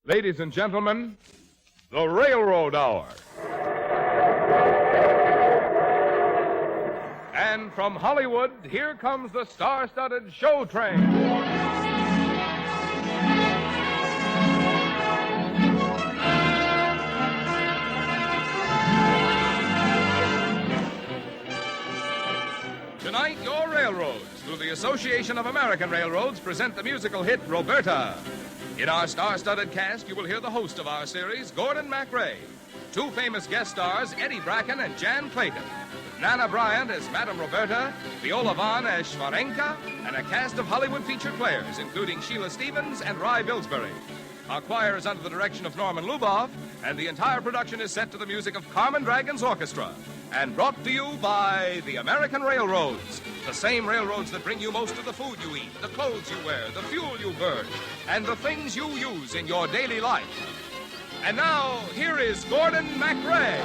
Ladies and gentlemen, the Railroad Hour. And from Hollywood, here comes the star-studded show train. Tonight, your railroads, through the Association of American Railroads, present the musical hit Roberta. In our star-studded cast, you will hear the host of our series, Gordon MacRae. Two famous guest stars, Eddie Bracken and Jan Clayton. Nana Bryant as Madame Roberta, Viola Vaughn as Schwarenka, and a cast of Hollywood featured players, including Sheila Stevens and Rye Billsbury. Our choir is under the direction of Norman Luboff, and the entire production is set to the music of Carmen Dragon's Orchestra, and brought to you by the American Railroads, the same railroads that bring you most of the food you eat, the clothes you wear, the fuel you burn, and the things you use in your daily life. And now, here is Gordon MacRae.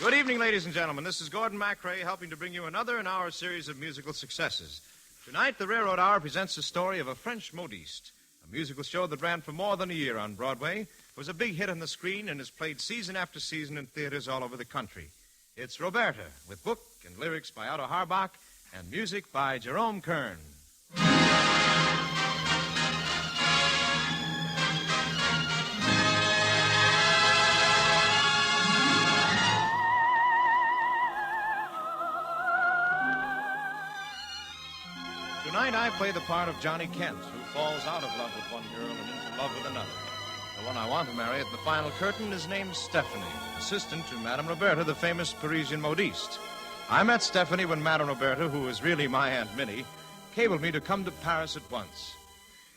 Good evening, ladies and gentlemen. This is Gordon MacRae helping to bring you another in our series of musical successes. Tonight, the Railroad Hour presents the story of a French modiste, a musical show that ran for more than a year on Broadway. It was a big hit on the screen and is played season after season in theaters all over the country. It's Roberta, with book and lyrics by Otto Harbach and music by Jerome Kern. Tonight I play the part of Johnny Kent, who falls out of love with one girl and into love with another. The one I want to marry at the final curtain is named Stephanie, assistant to Madame Roberta, the famous Parisian modiste. I met Stephanie when Madame Roberta, who is really my Aunt Minnie, cabled me to come to Paris at once.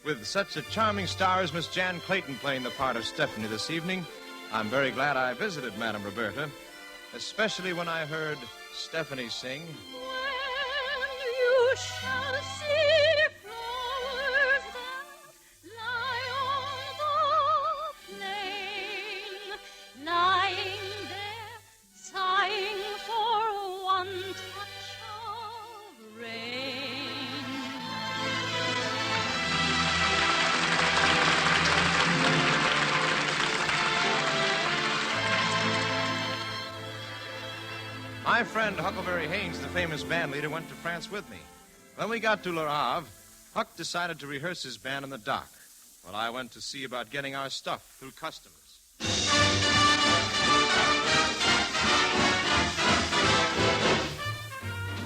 With such a charming star as Miss Jan Clayton playing the part of Stephanie this evening, I'm very glad I visited Madame Roberta, especially when I heard Stephanie sing... You shall see flowers that lie on the plain, lying there, sighing for one touch of rain. My friend Huckleberry Haynes, the famous band leader, went to France with me. When we got to Le Havre, Huck decided to rehearse his band in the dock, while I went to see about getting our stuff through customs.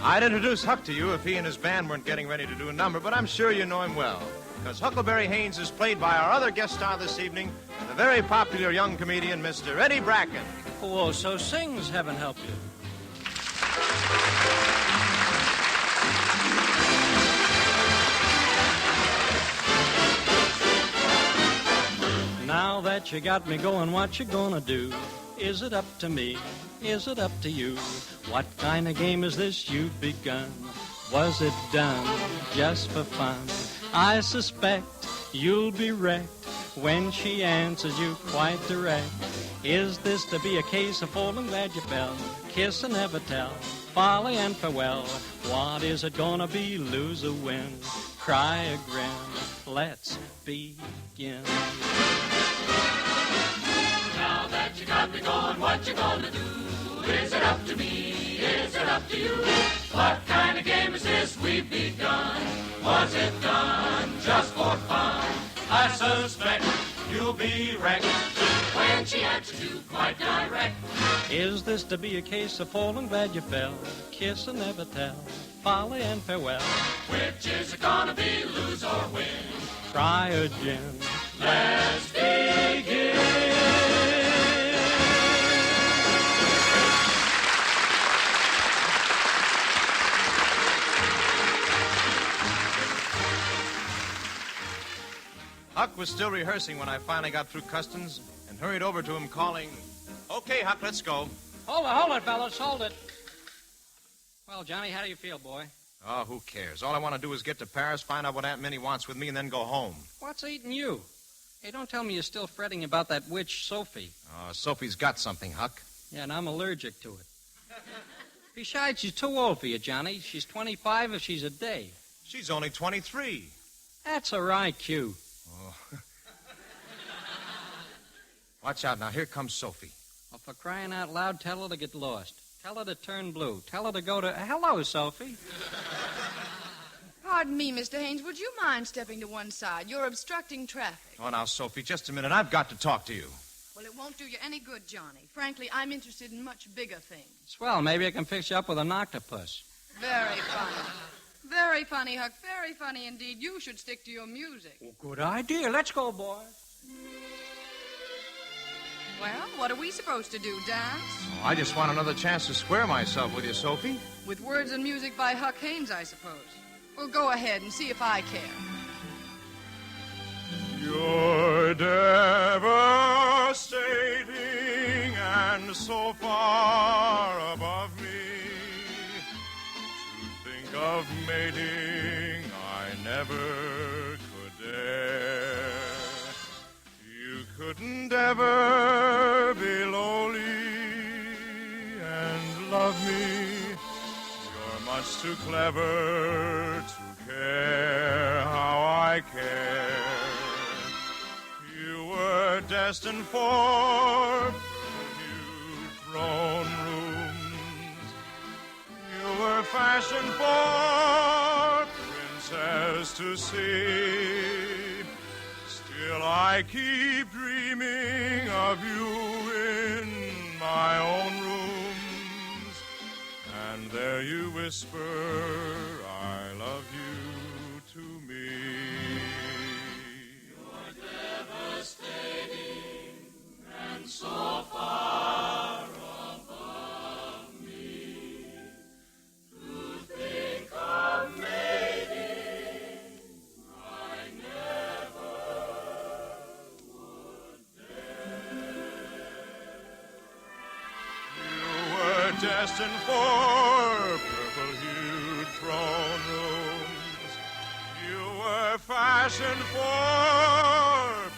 I'd introduce Huck to you if he and his band weren't getting ready to do a number, but I'm sure you know him well, because Huckleberry Haynes is played by our other guest star this evening, the very popular young comedian, Mr. Eddie Bracken. Oh, so sings, heaven help you. Now that you got me going, what you gonna do? Is it up to me? Is it up to you? What kind of game is this you've begun? Was it done just for fun? I suspect you'll be wrecked when she answers you quite direct. Is this to be a case of full and glad you fell? Kiss and never tell, folly and farewell. What is it gonna be, lose or win? Cry or grin, let's begin. Now that you got me going, what you gonna do? Is it up to me? Is it up to you? What kind of game is this we've begun? Was it done just for fun? I suspect you'll be wrecked when she answers you quite direct. Is this to be a case of fall and glad you fell? Kiss and never tell, folly and farewell. Which is it gonna be, lose or win? Try or gin. Let's begin. Huck was still rehearsing when I finally got through customs and hurried over to him calling, "Okay, Huck, let's go." Hold it, fellas, hold it. Well, Johnny, how do you feel, boy? Oh, who cares? All I want to do is get to Paris, find out what Aunt Minnie wants with me, and then go home. What's eating you? Hey, don't tell me you're still fretting about that witch, Sophie. Oh, Sophie's got something, Huck. Yeah, and I'm allergic to it. Besides, she's too old for you, Johnny. She's 25 if she's a day. She's only 23. That's her IQ. Oh. Watch out now. Here comes Sophie. Well, for crying out loud, tell her to get lost. Tell her to turn blue. Tell her to go to... Hello, Sophie. Pardon me, Mr. Haynes. Would you mind stepping to one side? You're obstructing traffic. Oh, now, Sophie, just a minute. I've got to talk to you. Well, it won't do you any good, Johnny. Frankly, I'm interested in much bigger things. Swell, maybe I can fix you up with an octopus. Very funny. Very funny, Huck. Very funny indeed. You should stick to your music. Well, good idea. Let's go, boys. Well, what are we supposed to do, dance? Oh, I just want another chance to square myself with you, Sophie. With words and music by Huck Haynes, I suppose. Well, go ahead and see if I care. You're devastating and so far above me. To think of mating, I never could dare. You couldn't ever be lonely and love me. You're much too clever to care how I care. You were destined for perfumed throne rooms. You were fashioned for princess to see. Still I keep dreaming of you in my own rooms. And there you whisper, I love you to me. You're devastating and so far above me. To think of mating, I never would dare. You were destined for purple-hued throne rooms. You were fashioned for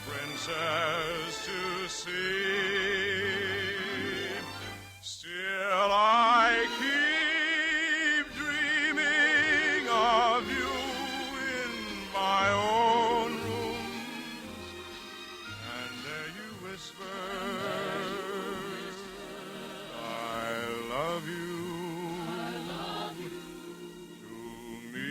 princess to see. Still I keep dreaming of you in my own rooms. And there you whisper, I love you. To me.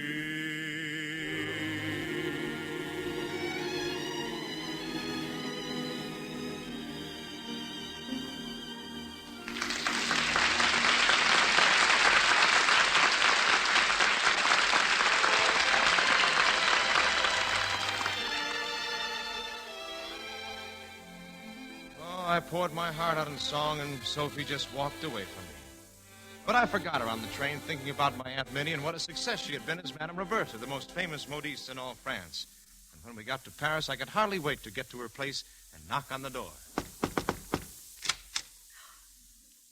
Oh, I poured my heart out in song, and Sophie just walked away from me. But I forgot her on the train, thinking about my Aunt Minnie and what a success she had been as Madame Roberta, the most famous modiste in all France. And when we got to Paris, I could hardly wait to get to her place and knock on the door.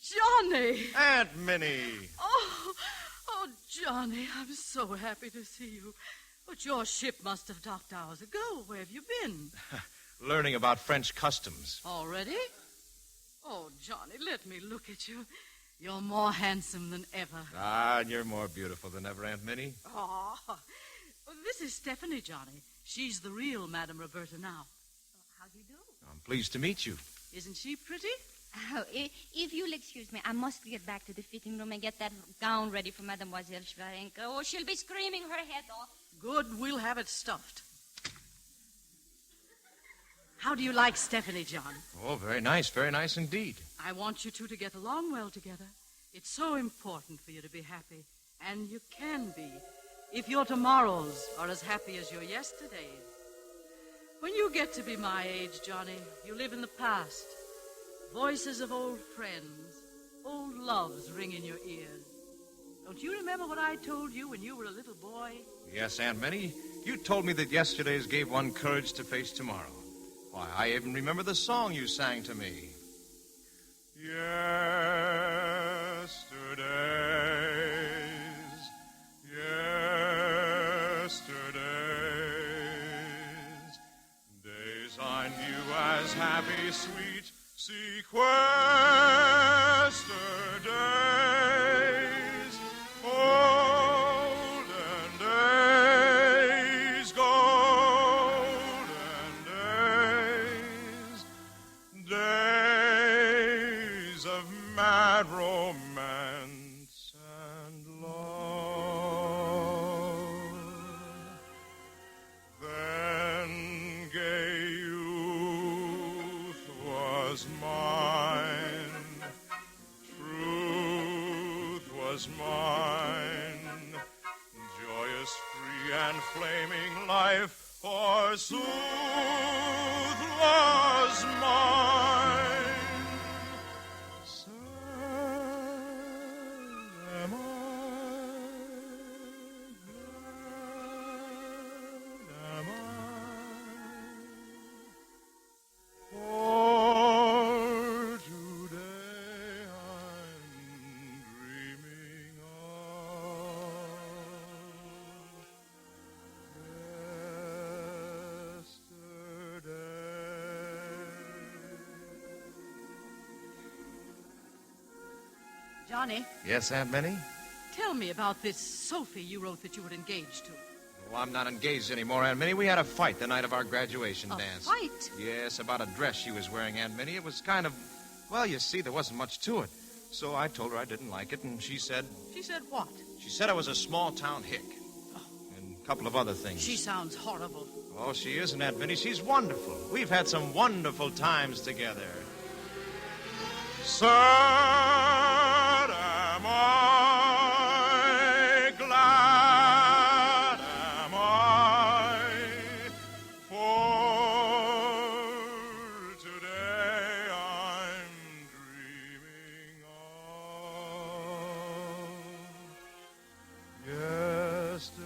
Johnny! Aunt Minnie! Oh, Johnny, I'm so happy to see you. But your ship must have docked hours ago. Where have you been? Learning about French customs. Already? Oh, Johnny, let me look at you. You're more handsome than ever. Ah, and you're more beautiful than ever, Aunt Minnie. Oh, this is Stephanie, Johnny. She's the real Madame Roberta now. How do you do? I'm pleased to meet you. Isn't she pretty? Oh, if you'll excuse me, I must get back to the fitting room and get that gown ready for Mademoiselle Schwarenka. Oh, she'll be screaming her head off. Good, we'll have it stuffed. How do you like Stephanie, John? Oh, very nice indeed. I want you two to get along well together. It's so important for you to be happy. And you can be, if your tomorrows are as happy as your yesterdays. When you get to be my age, Johnny, you live in the past. Voices of old friends, old loves ring in your ears. Don't you remember what I told you when you were a little boy? Yes, Aunt Minnie. You told me that yesterday's gave one courage to face tomorrow. Why, I even remember the song you sang to me. Yesterdays, days I knew as happy, sweet, sequestered days. have romance and love. Then gay youth was mine, truth was mine, joyous, free, and flaming life, forsooth, was mine. Sad am I, glad am I, for today I'm dreaming Johnny, Yes, Aunt Minnie? tell me about this Sophie you wrote that you were engaged to. Well, I'm not engaged anymore, Aunt Minnie. We had a fight the night of our graduation A dance. fight? Yes, about a dress she was wearing, Aunt Minnie. It was kind of, well, you see, there wasn't much to it. So I told her I didn't like it, and she said... She said what? She said I was a small-town hick. And a couple of other things. She sounds horrible. Oh, she isn't, Aunt Minnie. She's wonderful. We've had some wonderful times together. Sad am I, glad am I, for today I'm dreaming of yesterday.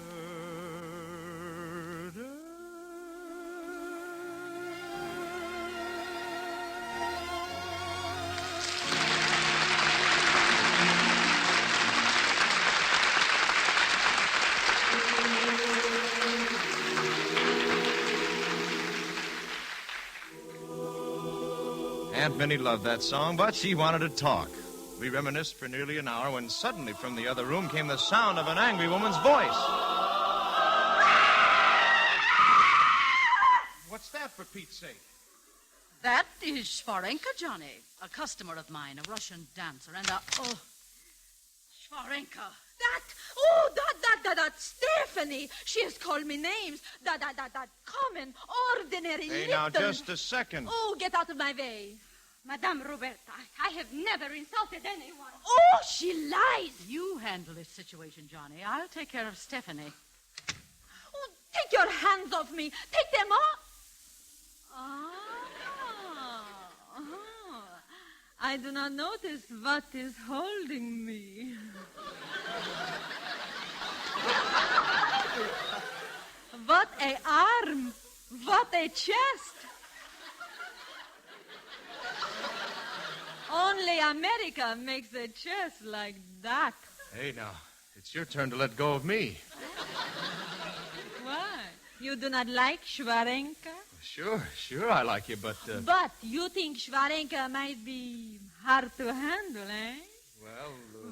Aunt Minnie loved that song, but she wanted to talk. We reminisced for nearly an hour when suddenly from the other room came the sound of an angry woman's voice. What's that, for Pete's sake? That is Shvarenka, Johnny. A customer of mine, a Russian dancer, and Shvarenka. That Stephanie. She has called me names. That common, ordinary Hey, little... now, just a second. Oh, get out of my way. Madame Roberta, I have never insulted anyone. Oh, she lies. You handle this situation, Johnny. I'll take care of Stephanie. Oh, take your hands off me. Take them off. I do not notice what is holding me. What a arm. What a chest. Only America makes a chest like that. Hey, now, it's your turn to let go of me. Why? You do not like Shvarenka? Sure, I like you, but... But you think Shvarenka might be hard to handle, eh?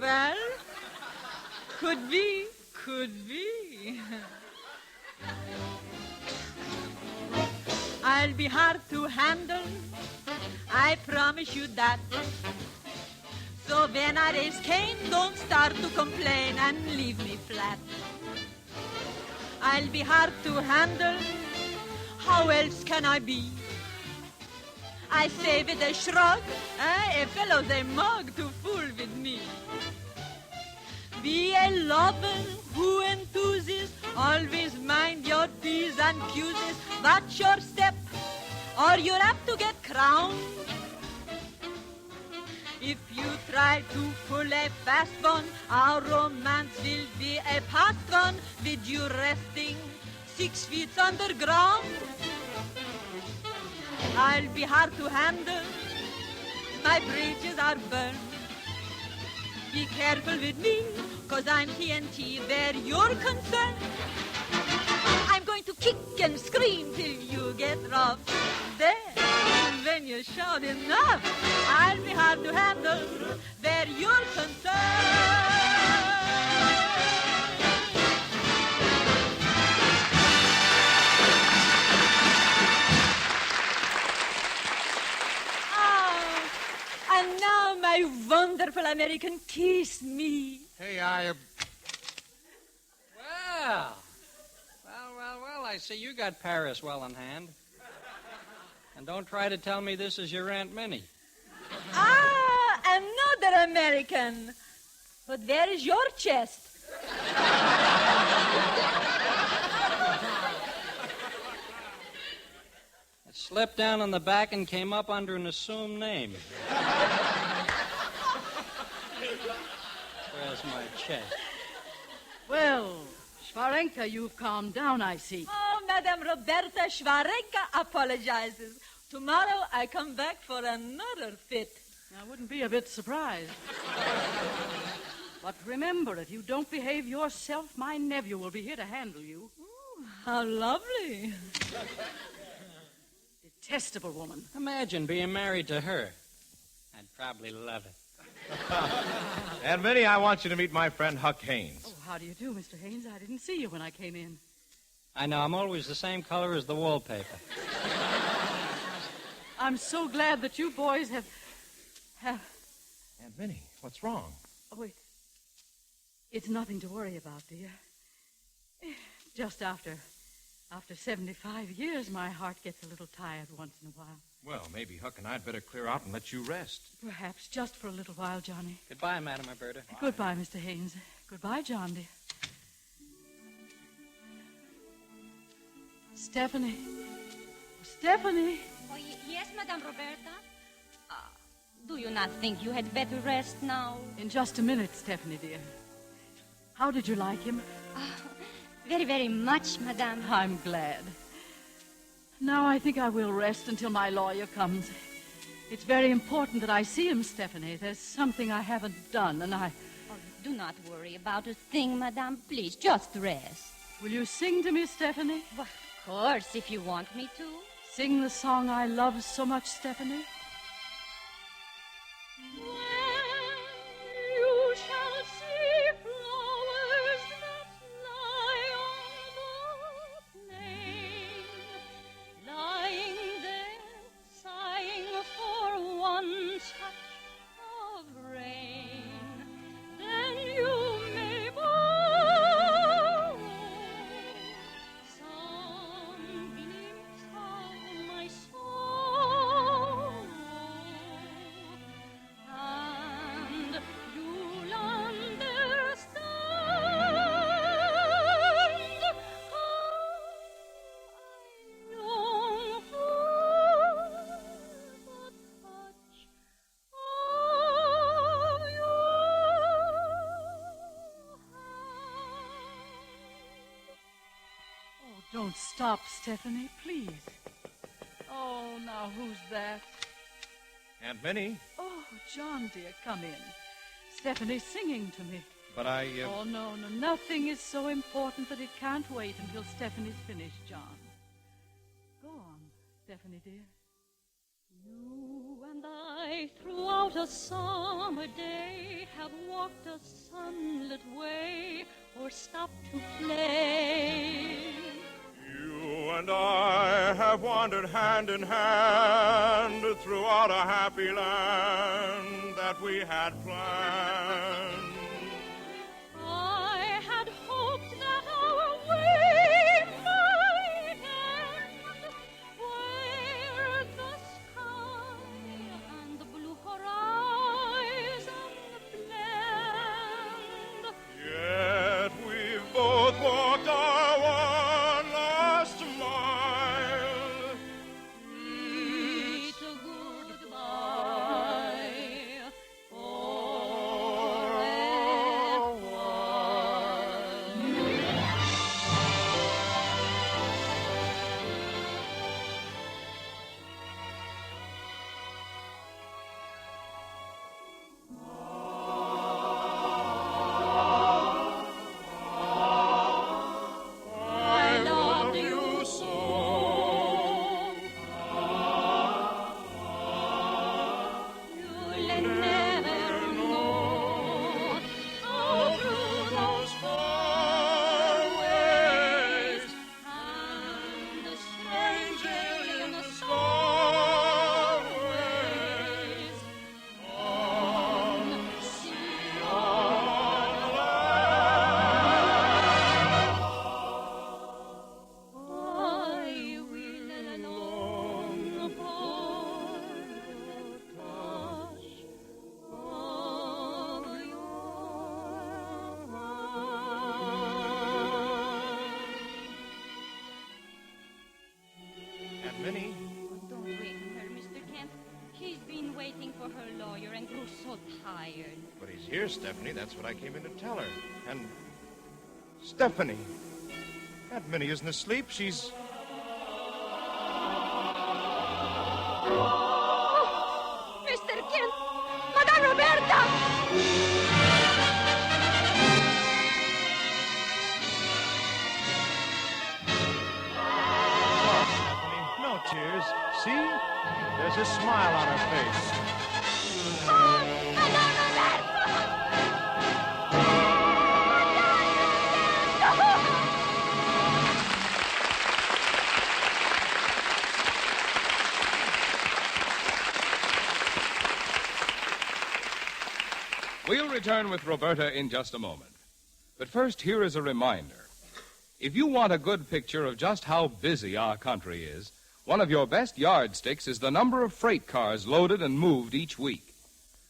Well, could be. I'll be hard to handle, I promise you that. So when I raise Cain, don't start to complain and leave me flat. I'll be hard to handle, how else can I be? I say with a shrug, a fellow's a mug to fool with me. Be a lover who enthuses, always mind your P's and Q's. Watch your step, or you're apt to get crowned. If you try to pull a fast one, our romance will be a past one, with you resting 6 feet underground. I'll be hard to handle, my bridges are burned. Be careful with me, 'cause I'm TNT where you're concerned. I'm going to kick and scream till you get rough. Then, when you shout enough, I'll be hard to handle where you're concerned. And now, my wonderful American, kiss me. Hey, Well, I see you got Paris well in hand. And don't try to tell me this is your Aunt Minnie. Another American. But where is your chest? It slipped down on the back and came up under an assumed name. Where's my chest? Well, Schwarenka, you've calmed down, I see. Oh, Madame Roberta Schwarenka apologizes. Tomorrow I come back for another fit. I wouldn't be a bit surprised. But remember, if you don't behave yourself, my nephew will be here to handle you. Ooh, how lovely. Detestable woman. Imagine being married to her. I'd probably love it. Aunt Minnie, I want you to meet my friend Huck Haynes. Oh, how do you do, Mr. Haynes? I didn't see you when I came in. I know, I'm always the same color as the wallpaper. I'm so glad that you boys have... Aunt Minnie, what's wrong? Oh, it's nothing to worry about, dear. Just after 75 years, my heart gets a little tired once in a while. Well, maybe Huck and I'd better clear out and let you rest. Perhaps just for a little while, Johnny. Goodbye, Madam Roberta. Goodbye, Mr. Haynes. Goodbye, John, dear. Stephanie. Stephanie. Oh, yes, Madame Roberta? Do you not think you had better rest now? In just a minute, Stephanie, dear. How did you like him? Very, very much, Madame. I'm glad. Now I think I will rest until my lawyer comes. It's very important that I see him, Stephanie. There's something I haven't done, and I... Oh, do not worry about a thing, Madame. Please, just rest. Will you sing to me, Stephanie? Well, of course, if you want me to. Sing the song I love so much, Stephanie. You shall see flowers that lie on the plain, lying there, sighing for one touch of rain. Then you may borrow some glimpse of my soul. And you'll understand how I long for the touch of your hand. Oh, don't stop, Stephanie, please. Oh, now who's that? Aunt Minnie? Oh, John, dear, come in. Stephanie's singing to me. But I... Oh, no, nothing is so important that it can't wait until Stephanie's finished, John. Go on, Stephanie, dear. You and I, throughout a summer day, have walked a sunlit way or stopped to play. You and I have wandered hand in hand throughout a happy land that we had planned. I had hoped that our way might end where the sky and the blue horizon blend. Yet we've both walked our one last mile. Eat a goodbye forever. here, Stephanie. That's what I came in to tell her. And... Stephanie! Aunt Minnie isn't asleep. She's... Oh, Mr. Kent! Madame Roberta! No tears. See? There's a smile on her face. Oh, Madame Roberta! We'll return with Roberta in just a moment. But first, here is a reminder. If you want a good picture of just how busy our country is, one of your best yardsticks is the number of freight cars loaded and moved each week.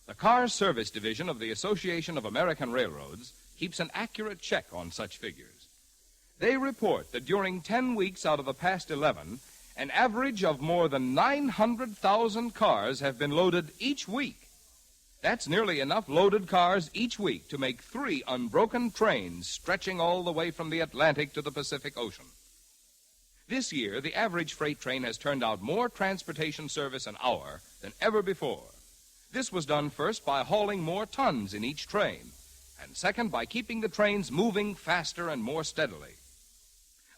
The Car Service Division of the Association of American Railroads keeps an accurate check on such figures. They report that during 10 weeks out of the past 11, an average of more than 900,000 cars have been loaded each week. That's nearly enough loaded cars each week to make 3 unbroken trains stretching all the way from the Atlantic to the Pacific Ocean. This year, the average freight train has turned out more transportation service an hour than ever before. This was done first by hauling more tons in each train, and second by keeping the trains moving faster and more steadily.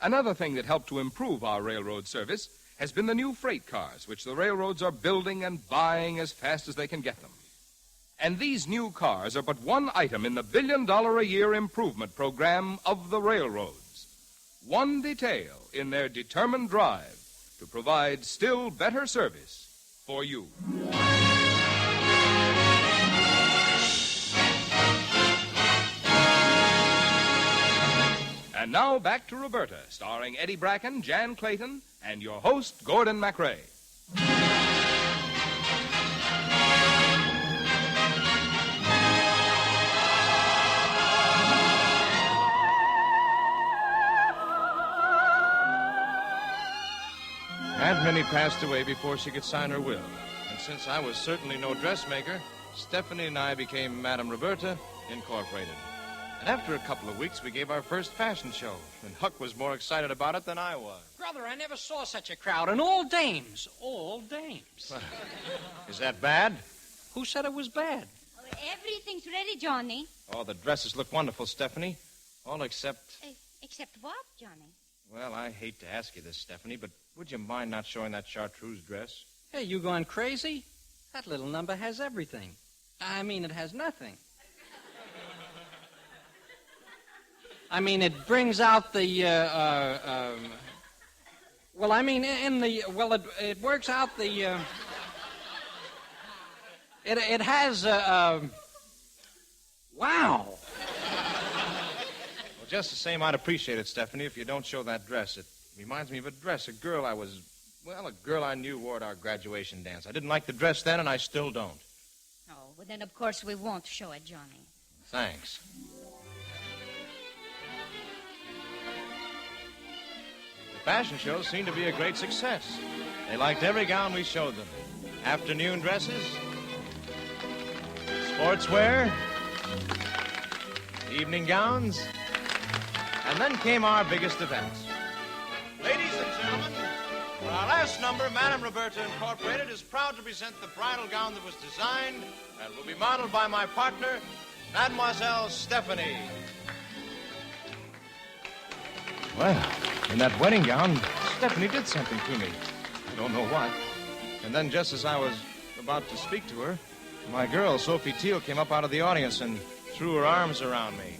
Another thing that helped to improve our railroad service has been the new freight cars, which the railroads are building and buying as fast as they can get them. And these new cars are but one item in the billion-dollar-a-year improvement program of the railroads. One detail in their determined drive to provide still better service for you. And now back to Roberta, starring Eddie Bracken, Jan Clayton, and your host, Gordon MacRae. Aunt Minnie passed away before she could sign her will. And since I was certainly no dressmaker, Stephanie and I became Madame Roberta Incorporated. And after a couple of weeks, we gave our first fashion show. And Huck was more excited about it than I was. Brother, I never saw such a crowd. And all dames. All dames. Is that bad? Who said it was bad? Oh, everything's ready, Johnny. Oh, the dresses look wonderful, Stephanie. All except... Except what, Johnny? Well, I hate to ask you this, Stephanie, but would you mind not showing that chartreuse dress? Hey, you going crazy? That little number has everything. I mean, it has nothing. I mean, it brings out the, well, I mean, it works out the, it has, wow. Well, just the same, I'd appreciate it, Stephanie, if you don't show that dress. It reminds me of a dress, a girl I knew wore at our graduation dance. I didn't like the dress then, and I still don't. Oh, well, then, of course, we won't show it, Johnny. Thanks. The fashion shows seemed to be a great success. They liked every gown we showed them. Afternoon dresses, sportswear, evening gowns, and then came our biggest event. Ladies and gentlemen, for our last number, Madame Roberta Incorporated is proud to present the bridal gown that was designed and will be modeled by my partner, Mademoiselle Stephanie. Well, in that wedding gown, Stephanie did something to me. I don't know what. And then just as I was about to speak to her, my girl, Sophie Teal, came up out of the audience and threw her arms around me.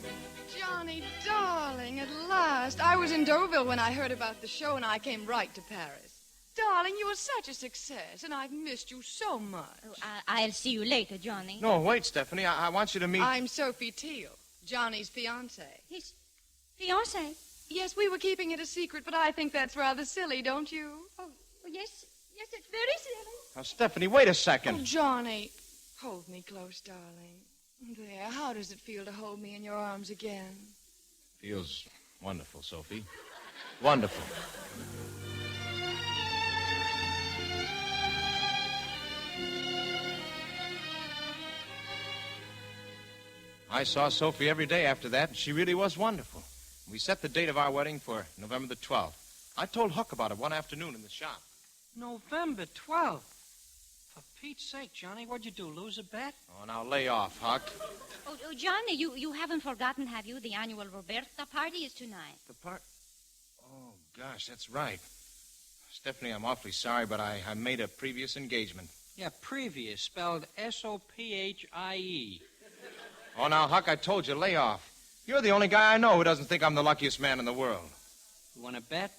Johnny, darling, at last. I was in Deauville when I heard about the show, and I came right to Paris. Darling, you were such a success, and I've missed you so much. Oh, I'll see you later, Johnny. No, wait, Stephanie. I want you to meet... I'm Sophie Teal, Johnny's fiancée. His fiancée? Yes, we were keeping it a secret, but I think that's rather silly, don't you? Oh, yes, it's very silly. Now, Stephanie, wait a second. Oh, Johnny, hold me close, darling. There, how does it feel to hold me in your arms again? Feels wonderful, Sophie. Wonderful. I saw Sophie every day after that, and she really was wonderful. We set the date of our wedding for November the 12th. I told Huck about it one afternoon in the shop. November 12th. For Pete's sake, Johnny, what'd you do, lose a bet? Oh, now lay off, Huck. Oh, Johnny, you haven't forgotten, have you? The annual Roberta party is tonight. The part? Oh, gosh, that's right. Stephanie, I'm awfully sorry, but I made a previous engagement. Yeah, previous, spelled Sophie. Oh, now, Huck, I told you, lay off. You're the only guy I know who doesn't think I'm the luckiest man in the world. You want to bet?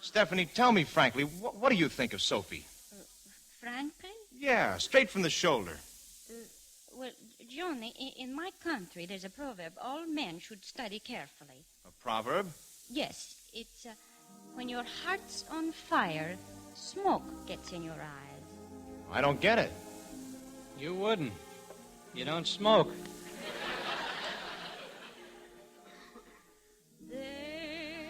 Stephanie, tell me frankly, what do you think of Sophie? Frankly? Yeah, straight from the shoulder. Well, Johnny, in my country, there's a proverb, all men should study carefully. A proverb? Yes, it's, when your heart's on fire, smoke gets in your eyes. I don't get it. You wouldn't. You don't smoke. They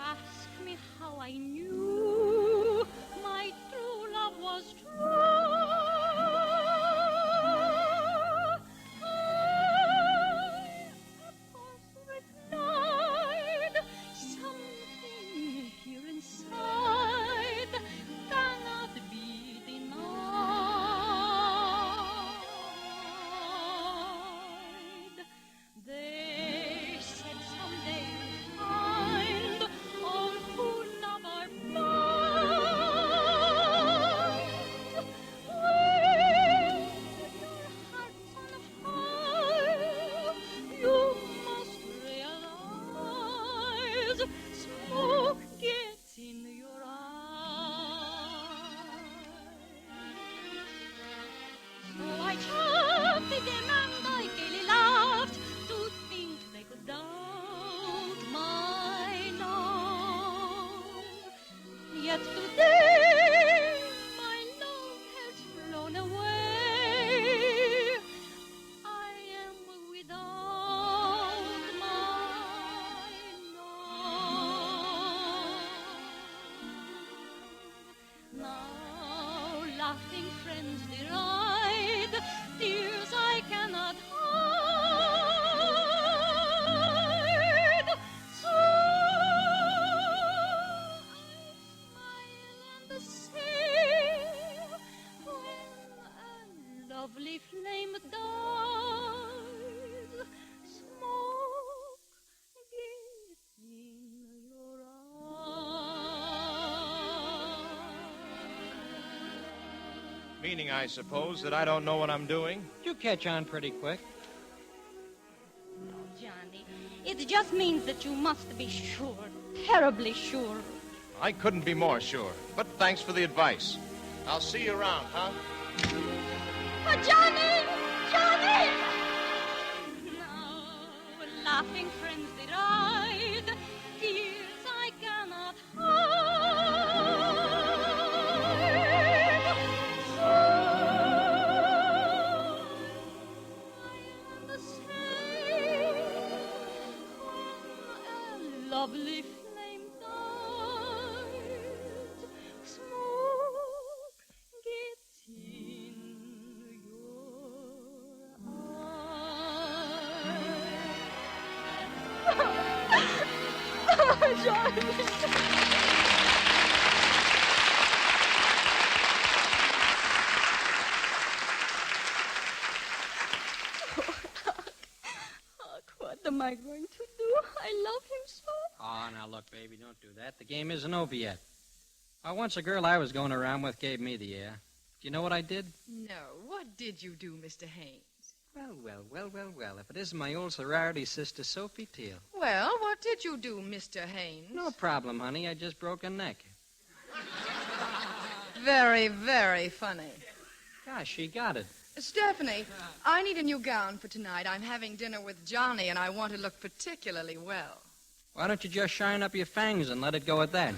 ask me how I knew my true love was true. I, of course, replied, something here inside cannot be denied. They said someday we'll find all who love are blind. When your heart's on fire, you must realize smoke gets in your eyes. So I chaffed them and I gaily laughed to think they could doubt my love. Yet today my love has flown away. I am without my love. Now laughing friends deride tears I cannot hide. So I smile and say, when a lovely flame dies, smoke gets in your eyes. Meaning, I suppose, that I don't know what I'm doing? You catch on pretty quick. No, Johnny, it just means that you must be sure, terribly sure. I couldn't be more sure, but thanks for the advice. I'll see you around, huh? Johnny! Johnny! Now, laughing friends deride, tears I cannot hide. So I say, when a lovely flame dies, smoke gets in Johnny. What am I going to do? I love him so. Oh, now look, baby, don't do that. The game isn't over yet. Once a girl I was going around with gave me the air. Do you know what I did? No, what did you do, Mr. Haynes? Well, if it isn't my old sorority sister, Sophie Teal. Well, what did you do, Mr. Haynes? No problem, honey. I just broke a neck. Very, very funny. Gosh, she got it. Stephanie, I need a new gown for tonight. I'm having dinner with Johnny, and I want to look particularly well. Why don't you just shine up your fangs and let it go at that?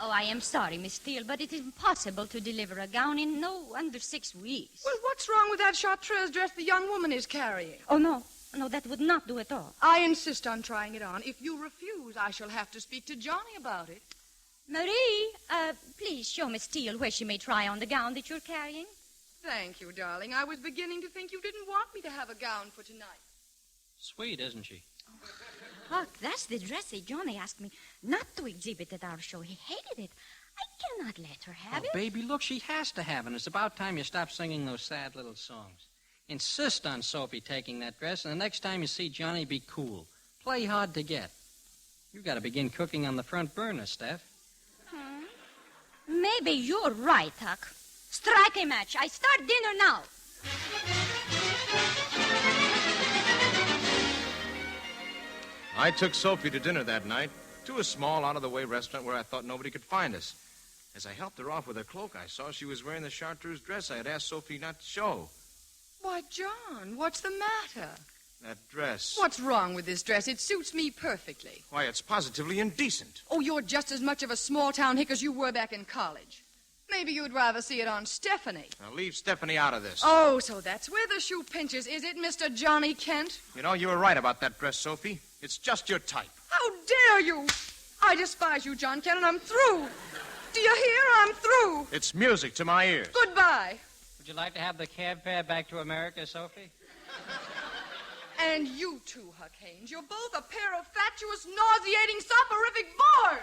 Oh, I am sorry, Miss Steele, but it is impossible to deliver a gown in under 6 weeks. Well, what's wrong with that chartreuse dress the young woman is carrying? Oh, no, that would not do at all. I insist on trying it on. If you refuse, I shall have to speak to Johnny about it. Marie, please show Miss Steele where she may try on the gown that you're carrying. Thank you, darling. I was beginning to think you didn't want me to have a gown for tonight. Sweet, isn't she? Huck, that's the dress that Johnny asked me not to exhibit at our show. He hated it. I cannot let her have it. Baby, look, she has to have it. And it's about time you stop singing those sad little songs. Insist on Sophie taking that dress, and the next time you see Johnny, be cool. Play hard to get. You got to begin cooking on the front burner, Steph. Maybe you're right, Huck. Strike a match. I start dinner now. I took Sophie to dinner that night to a small, out-of-the-way restaurant where I thought nobody could find us. As I helped her off with her cloak, I saw she was wearing the chartreuse dress I had asked Sophie not to show. Why, John, what's the matter? That dress. What's wrong with this dress? It suits me perfectly. Why, it's positively indecent. Oh, you're just as much of a small-town hick as you were back in college. Maybe you'd rather see it on Stephanie. Now, leave Stephanie out of this. Oh, so that's where the shoe pinches, is it, Mr. Johnny Kent? You know, you were right about that dress, Sophie. It's just your type. How dare you! I despise you, John Kent, and I'm through. Do you hear? I'm through. It's music to my ears. Goodbye. Would you like to have the cab fare back to America, Sophie? And you too, Huck Haynes. You're both a pair of fatuous, nauseating, soporific bores.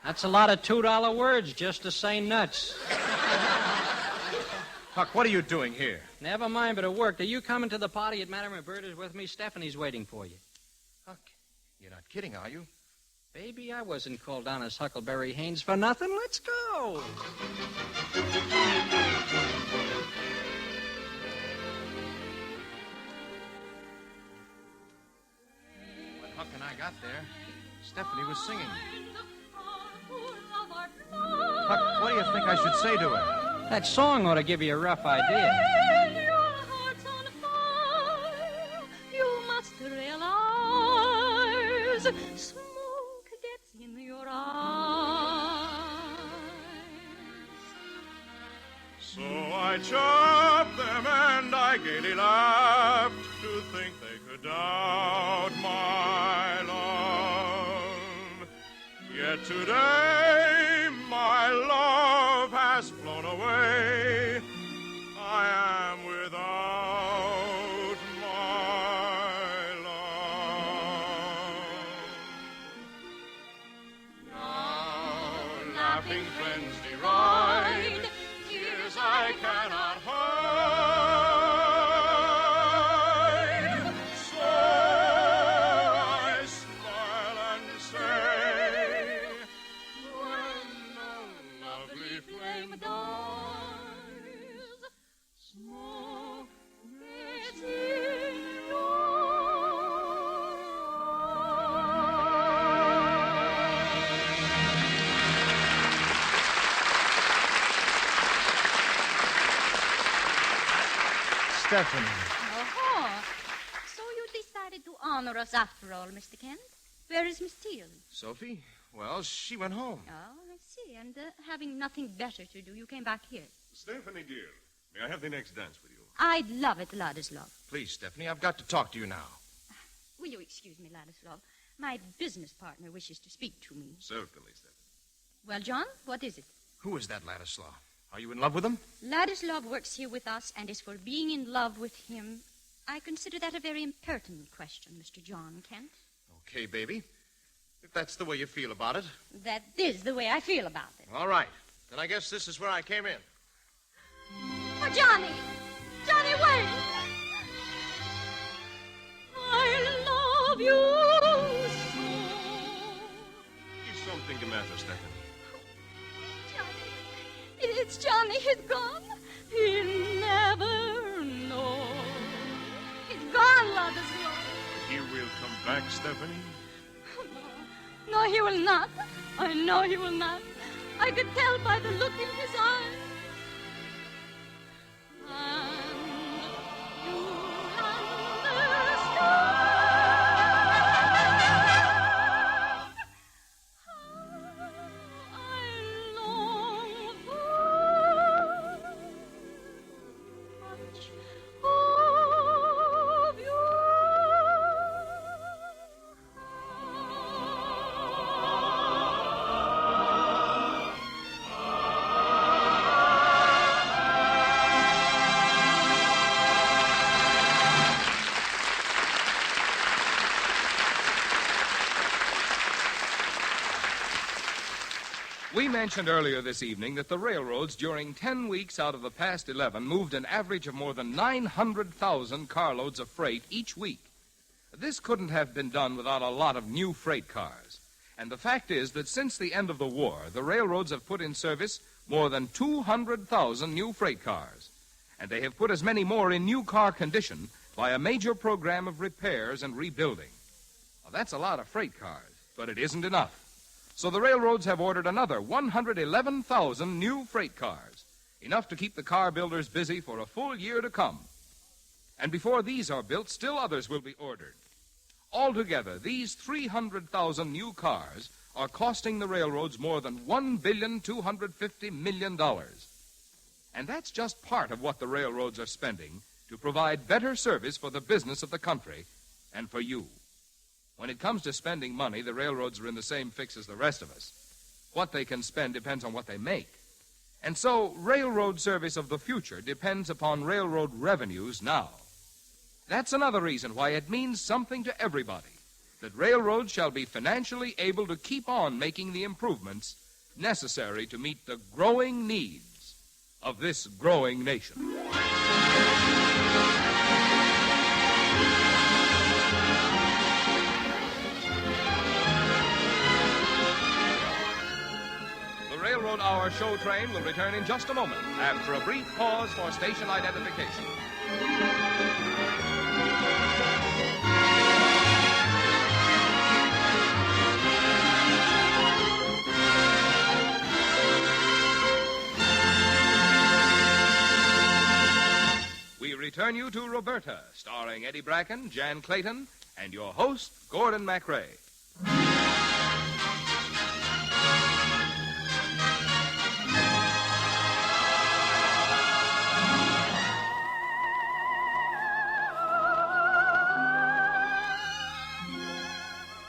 That's a lot of $2 words just to say nuts. Huck, what are you doing here? Never mind, but it worked. Are you coming to the party at Madame Roberta's with me? Stephanie's waiting for you. Huck, you're not kidding, are you? Baby, I wasn't called down as Huckleberry Haynes for nothing. Let's go. When Huck and I got there, Stephanie was singing. Huck, what do you think I should say to her? That song ought to give you a rough idea. When your heart's on fire, you must realize smoke gets in your eyes. So I chopped them and I gaily laughed to think they could doubt my love. Yet today my love has flown away. I am without my love. Now laughing friends deride, tears I cannot hide. So I smile and say, when the lovely flame dies, smoke gets in your Stephanie. Oh, so you decided to honor us after all, Mr. Kent. Where is Miss Teal? Sophie? Well, she went home. Oh, I see. And having nothing better to do, you came back here. Stephanie, dear, may I have the next dance with you? I'd love it, Ladislav. Please, Stephanie, I've got to talk to you now. Will you excuse me, Ladislav? My business partner wishes to speak to me. Certainly, Stephanie. Well, John, what is it? Who is that Ladislav? Are you in love with him? Ladislav works here with us, and as for being in love with him, I consider that a very impertinent question, Mr. John Kent. Okay, baby. If that's the way you feel about it. That is the way I feel about it. All right. Then I guess this is where I came in. Oh, Johnny! Johnny, wait! I love you so. Is something the matter, Stephanie? Johnny, it's Johnny. He's gone. He'll never know. He's gone, Ladislav. He will come back, Stephanie? No, he will not. I know he will not. I could tell by the look in his eyes. And you'll understand how I long for much of you. mentioned earlier this evening that the railroads during 10 weeks out of the past 11 moved an average of more than 900,000 carloads of freight each week. This couldn't have been done without a lot of new freight cars. And the fact is that since the end of the war, the railroads have put in service more than 200,000 new freight cars. And they have put as many more in new car condition by a major program of repairs and rebuilding. Well, that's a lot of freight cars, but it isn't enough. So the railroads have ordered another 111,000 new freight cars, enough to keep the car builders busy for a full year to come. And before these are built, still others will be ordered. Altogether, these 300,000 new cars are costing the railroads more than $1.25 billion. And that's just part of what the railroads are spending to provide better service for the business of the country and for you. When it comes to spending money, the railroads are in the same fix as the rest of us. What they can spend depends on what they make. And so, railroad service of the future depends upon railroad revenues now. That's another reason why it means something to everybody that railroads shall be financially able to keep on making the improvements necessary to meet the growing needs of this growing nation. Railroad Hour show train will return in just a moment after a brief pause for station identification. We return you to Roberta, starring Eddie Bracken, Jan Clayton, and your host, Gordon MacRae.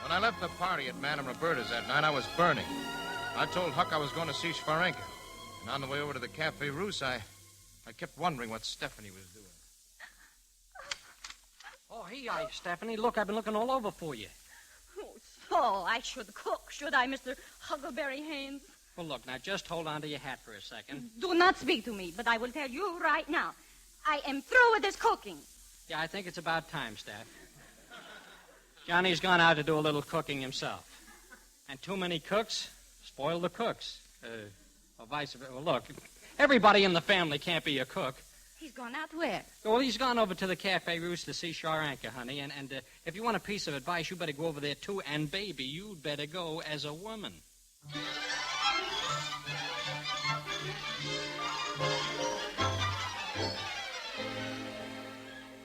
When I left the party at Madame Roberta's that night, I was burning. I told Huck I was going to see Schwarenka. And on the way over to the Café Russe, I kept wondering what Stephanie was doing. Oh, hey, Stephanie. Look, I've been looking all over for you. Oh, so I should cook, should I, Mr. Huckleberry Haynes? Well, look, now just hold on to your hat for a second. Do not speak to me, but I will tell you right now. I am through with this cooking. Yeah, I think it's about time, Steph. Johnny's gone out to do a little cooking himself. And too many cooks spoil the cooks. Or vice versa. Well, look, everybody in the family can't be a cook. He's gone out where? Well, he's gone over to the Café Russe to see Schwarenka, honey. And if you want a piece of advice, you better go over there, too. And, baby, you'd better go as a woman.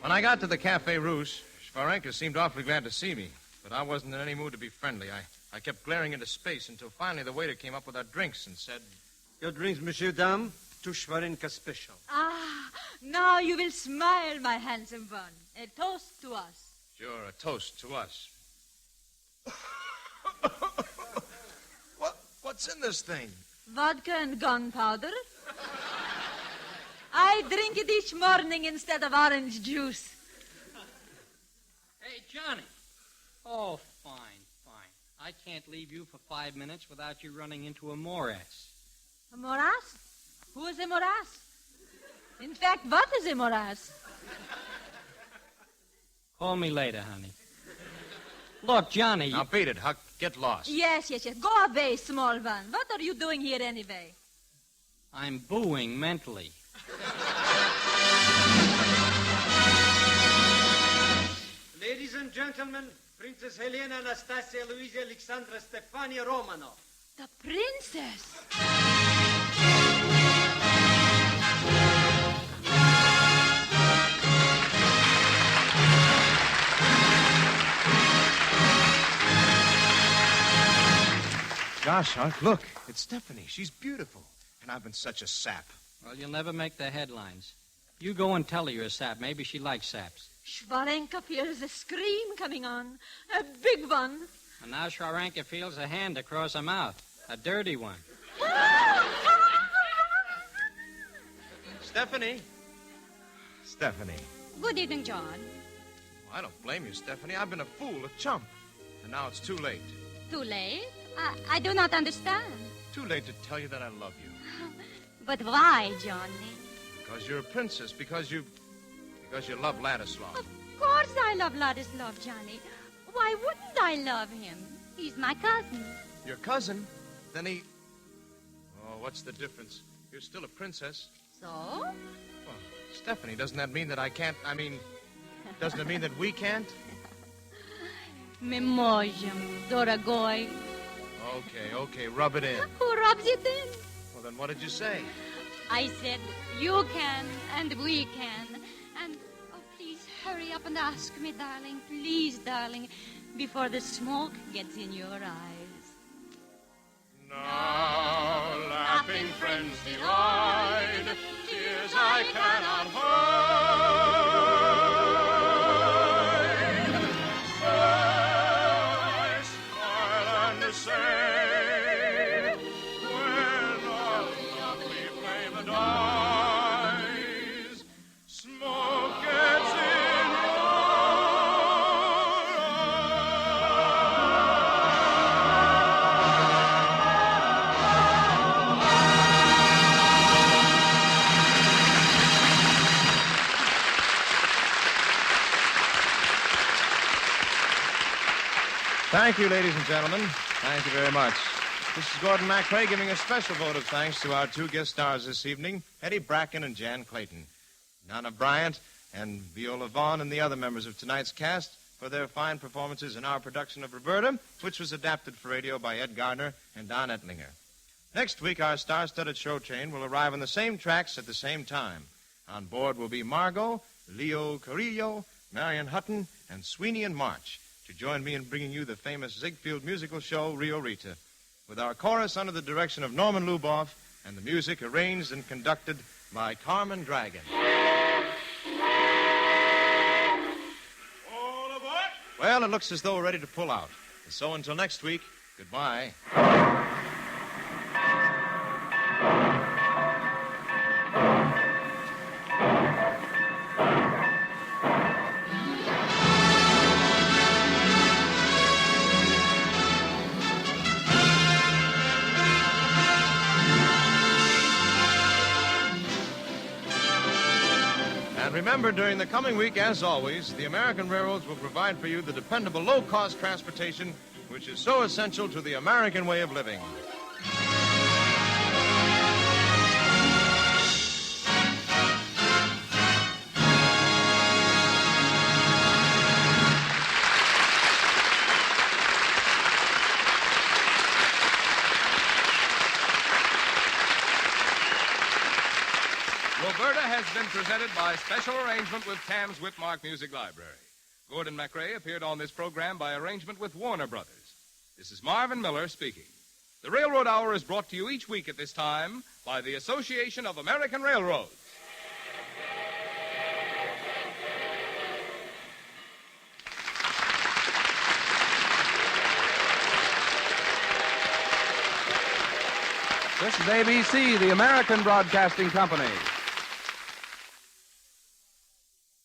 When I got to the Café Russe, Schwarenka seemed awfully glad to see me, but I wasn't in any mood to be friendly. I kept glaring into space until finally the waiter came up with our drinks and said, "Your drinks, monsieur, dame, to Schwarenka special." Ah, now you will smile, my handsome one. A toast to us. Sure, a toast to us. What's in this thing? Vodka and gunpowder. I drink it each morning instead of orange juice. Hey, Johnny. Oh, fine. I can't leave you for 5 minutes without you running into a morass. A morass? Who is a morass? In fact, what is a morass? Call me later, honey. Look, Johnny... Now, beat it, Huck. Get lost. Yes. Go away, small one. What are you doing here anyway? I'm booing mentally. Ladies and gentlemen, Princess Helena Anastasia Louisa Alexandra Stefania Romanov. The princess. Gosh, Huck, look. It's Stephanie. She's beautiful. And I've been such a sap. Well, you'll never make the headlines. You go and tell her you're a sap. Maybe she likes saps. Schwarenka feels a scream coming on. A big one. And now Schwarenka feels a hand across her mouth. A dirty one. Stephanie. Good evening, John. Well, I don't blame you, Stephanie. I've been a fool, a chump. And now it's too late. Too late? I do not understand. too late to tell you that I love you. But why, Johnny? Because you're a princess. Because you love Ladislaw. Of course I love Ladislav, Johnny. Why wouldn't I love him? He's my cousin. Your cousin? Then he... Oh, what's the difference? You're still a princess. So? Well, Stephanie, doesn't that mean that I can't... doesn't it mean that we can't? Мы можем, дорогой. Okay, rub it in. Who rubs it in? Well, then what did you say? I said, you can, and we can. And, oh, please, hurry up and ask me, darling. Please, darling, before the smoke gets in your eyes. Now, laughing friends divide, tears I cannot hide. So I smile and say, when our lovely flame dies, smoke gets in your Thank you, ladies and gentlemen. Thank you very much. This is Gordon MacRae giving a special vote of thanks to our two guest stars this evening, Eddie Bracken and Jan Clayton. Nana Bryant and Viola Vaughn and the other members of tonight's cast for their fine performances in our production of Roberta, which was adapted for radio by Ed Gardner and Don Ettlinger. Next week, our star-studded show train will arrive on the same tracks at the same time. On board will be Margot, Leo Carrillo, Marion Hutton, and Sweeney and March to join me in bringing you the famous Ziegfeld musical show, Rio Rita, with our chorus under the direction of Norman Luboff and the music arranged and conducted by Carmen Dragon. all aboard. Well, it looks as though we're ready to pull out. And so until next week, goodbye. Remember, during the coming week, as always, the American railroads will provide for you the dependable low-cost transportation which is so essential to the American way of living. Roberta has been presented by special arrangement with Tam's Whitmark Music Library. Gordon MacRae appeared on this program by arrangement with Warner Brothers. This is Marvin Miller speaking. The Railroad Hour is brought to you each week at this time by the Association of American Railroads. This is ABC, the American Broadcasting Company.